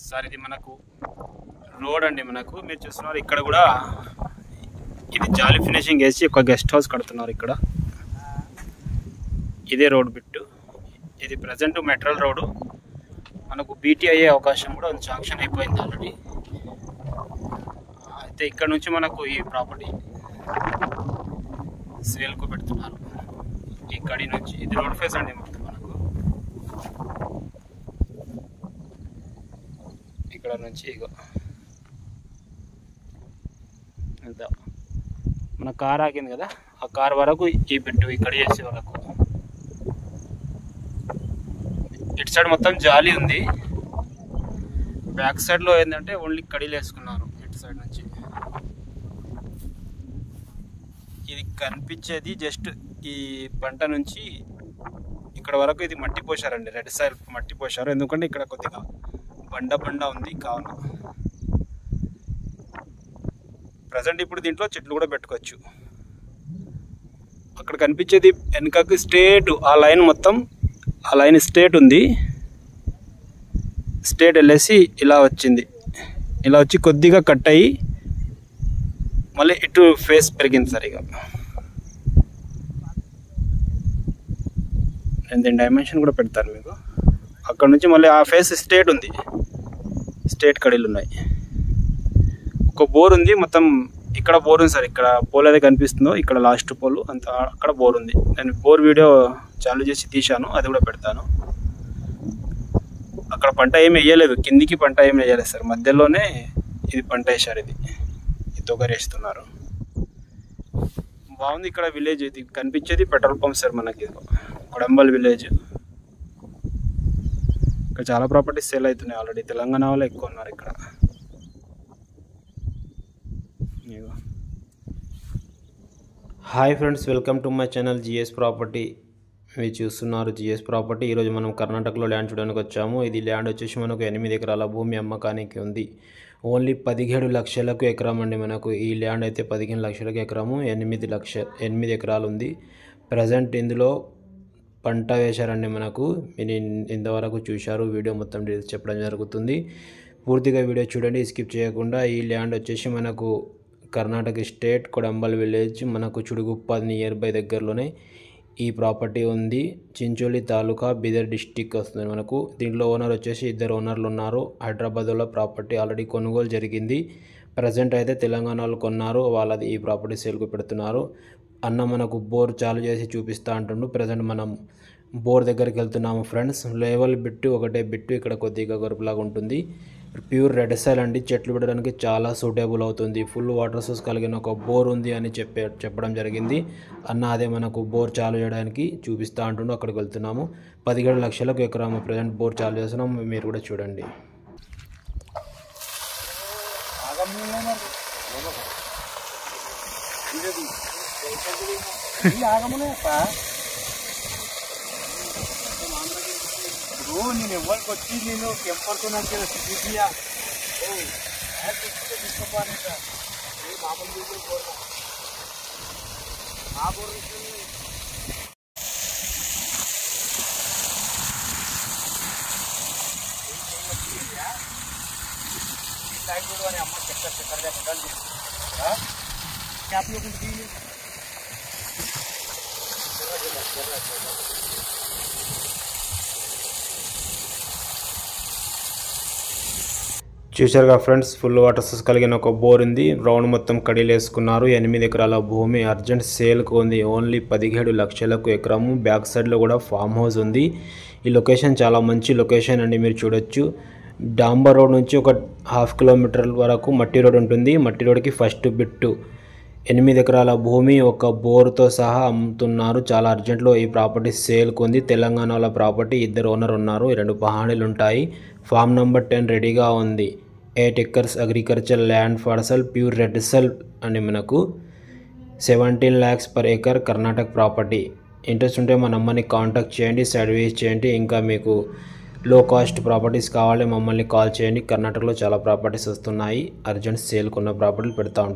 Sir ఇది మనకు road అండి. మనకు మీరు చూస్తున్నారు ఇక్కడ కూడా ఇది జాలి ఫినిషింగ్ వేసి ఒక గెస్ట్ హౌస్ కడుతున్నారు. ఇక్కడ ఇదే రోడ్ బిట్టు. ఇది ప్రజెంట్ మెట్రల్ రోడ్డు. మనకు బీటీ అయ్యే అవకాశం కూడా శాంక్షన్ అయిపోయింది ఆల్రెడీ. అయితే ఇక్కడ నుంచి మనకు ఈ ప్రాపర్టీ సేల్కు పెడుతున్నారు. ఈ కడి నుంచి ఇది రోడ్ ఫేస్ అండి. మొత్తం మనకు ఇక్కడ నుంచి ఇగో ఎంత మన కార్ ఆగింది కదా, ఆ కార్ వరకు ఈ బిట్టు ఇక్కడ చేసే వరకు. ఇటు సైడ్ మొత్తం జాలి ఉంది. బ్యాక్ సైడ్లో ఏంటంటే ఓన్లీ కడీలు వేసుకున్నారు. ఇటు సైడ్ నుంచి ఇది కనిపించేది జస్ట్ ఈ పంట నుంచి ఇక్కడ వరకు ఇది మట్టి పోసారండి. రెడ్ సైడ్ మట్టి పోసారు, ఎందుకంటే ఇక్కడ కొద్దిగా బండ ఉంది కావున. ప్రజెంట్ ఇప్పుడు దీంట్లో చెట్లు కూడా పెట్టుకోవచ్చు. అక్కడ కనిపించేది వెనకకి స్ట్రేట్ ఆ లైన్ మొత్తం, ఆ లైన్ స్ట్రేట్ ఉంది. స్ట్రేట్ వెళ్ళేసి ఇలా వచ్చింది, ఇలా వచ్చి కొద్దిగా కట్ అయ్యి మళ్ళీ ఇటు ఫేస్ పెరిగింది సరిగా. నేను దీని డైమెన్షన్ కూడా పెడతాను మీకు. అక్కడ నుంచి మళ్ళీ ఆ ఫేస్ స్ట్రేట్ ఉంది, స్ట్రేట్ కడీలు ఉన్నాయి. ఒక బోర్ ఉంది మొత్తం. ఇక్కడ బోర్ ఉంది సార్. ఇక్కడ పోల్ అయితే కనిపిస్తుందో ఇక్కడ లాస్ట్ పోల్ అంత అక్కడ బోర్ ఉంది. నేను బోర్ వీడియో చాలు చేసి తీశాను, అది కూడా పెడతాను. అక్కడ పంట ఏమి వేయలేదు, కిందికి పంట ఏమి వేయలేదు సార్. మధ్యలోనే ఇది పంట వేశారు. ఇది తొగరేస్తున్నారు. బాగుంది. ఇక్కడ విలేజ్ ఇది కనిపించేది పెట్రోల్ పంప్ సార్. మనకి కొడంబల్ విలేజ్. ఇక్కడ చాలా ప్రాపర్టీస్ సేల్ అవుతున్నాయి ఆల్రెడీ. తెలంగాణ వాళ్ళు ఎక్కువ ఉన్నారు ఇక్కడ. Hi friends, welcome to my channel GS property. మీరు చూస్తున్నారు జిఎస్ ప్రాపర్టీ. ఈరోజు మనం కర్ణాటకలో ల్యాండ్ చూడడానికి వచ్చాము. ఇది ల్యాండ్ వచ్చేసి మనకు 8 ఎకరాల భూమి అమ్మకానికి ఉంది. ఓన్లీ 17 లక్షలకు ఎకరం అండి. మనకు ఈ ల్యాండ్ అయితే 15 లక్షలకు ఎకరము. 8 ఎకరాలు ఉంది. ప్రజెంట్ ఇందులో పంట వేశారండి. మనకు మీరు ఇంతవరకు చూశారు. వీడియో మొత్తం డీటెయిల్స్ చెప్పడం జరుగుతుంది. పూర్తిగా వీడియో చూడండి, స్కిప్ చేయకుండా. ఈ ల్యాండ్ వచ్చేసి మనకు కర్ణాటక స్టేట్ కొడంబల్ విలేజ్, మనకు చుడుగుప్ప నియర్ బై దగ్గరలోనే ఈ ప్రాపర్టీ ఉంది. చించోలి తాలూకా, బీదర్ డిస్టిక్ వస్తుంది మనకు. దీంట్లో ఓనర్ వచ్చేసి 2 ఓనర్లు ఉన్నారు. హైదరాబాద్లో ప్రాపర్టీ ఆల్రెడీ కొనుగోలు జరిగింది. ప్రజెంట్ అయితే తెలంగాణలో కొన్నారు. వాళ్ళది ఈ ప్రాపర్టీ సేల్కు పెడుతున్నారు. అన్న మనకు బోర్ చాలు చేసి చూపిస్తా అంటుండు. ప్రజెంట్ మనం బోర్ దగ్గరికి వెళ్తున్నాము ఫ్రెండ్స్. లెవెల్ బిట్టు ఒకటే బిట్టు. ఇక్కడ కొద్దిగా గరుపులాగా ఉంటుంది. ప్యూర్ రెడ్ సాయిల్ అండి. చెట్లు పెట్టడానికి చాలా సూటబుల్ అవుతుంది. ఫుల్ వాటర్ సోర్స్ కలిగిన ఒక బోర్ ఉంది అని చెప్పడం జరిగింది. అన్న అదే మనకు బోర్ చాలు చేయడానికి చూపిస్తా అంటుండు. అక్కడికి వెళ్తున్నాము. 17 లక్షలకు ఎకరాము ప్రజెంట్ బోర్ చాలు చేస్తున్నాం. మీరు కూడా చూడండి. నేను ఎవరికి వచ్చి నేను కెంపడుతున్నాను చూపియా తీసుకోపోవాలి సార్. మామూలు ఆ బోర్ అని అమ్మ చక్కగా క్యాప్ చూశారుగా ఫ్రెండ్స్, ఫుల్ వాటర్ సోర్స్ కలిగిన ఒక బోర్ ఉంది. రౌండ్ మొత్తం కడీలు వేసుకున్నారు. 8 ఎకరాల భూమి అర్జెంట్ సేల్కు ఉంది. ఓన్లీ 17 లక్షలకు ఎకరము. బ్యాక్ సైడ్లో కూడా ఫామ్ హౌస్ ఉంది. ఈ లొకేషన్ చాలా మంచి లొకేషన్ అండి. మీరు చూడొచ్చు. డాంబర్ రోడ్ నుంచి ఒక 1/2 కిలోమీటర్ వరకు మట్టి రోడ్ ఉంటుంది. మట్టి రోడ్కి ఫస్ట్ బిట్టు 8 ఎకరాల భూమి ఒక బోర్తో సహా అమ్ముతున్నారు. చాలా అర్జెంట్లో ఈ ప్రాపర్టీ సేల్కు ఉంది. తెలంగాణలో ప్రాపర్టీ 2 ఓనర్ ఉన్నారు. 2 పహాణీలు ఉంటాయి. ఫామ్ నెంబర్ 10 రెడీగా ఉంది. 8 acres agriculture land parcel pure red soil అని మనకు 17 lakhs per acre Karnataka property. Interest ఉంటే మా నంబర్ని కాంటాక్ట్ చేయండి, సర్వీస్ చేయండి. ఇంకా మీకు లో కాస్ట్ ప్రాపర్టీస్ కావాలి మమ్మల్ని కాల్ చేయండి. కర్ణాటకలో చాలా ప్రాపర్టీస్ వస్తున్నాయి. అర్జెంట్ సేల్కున్న ప్రాపర్టీలు పెడతా ఉంటాం.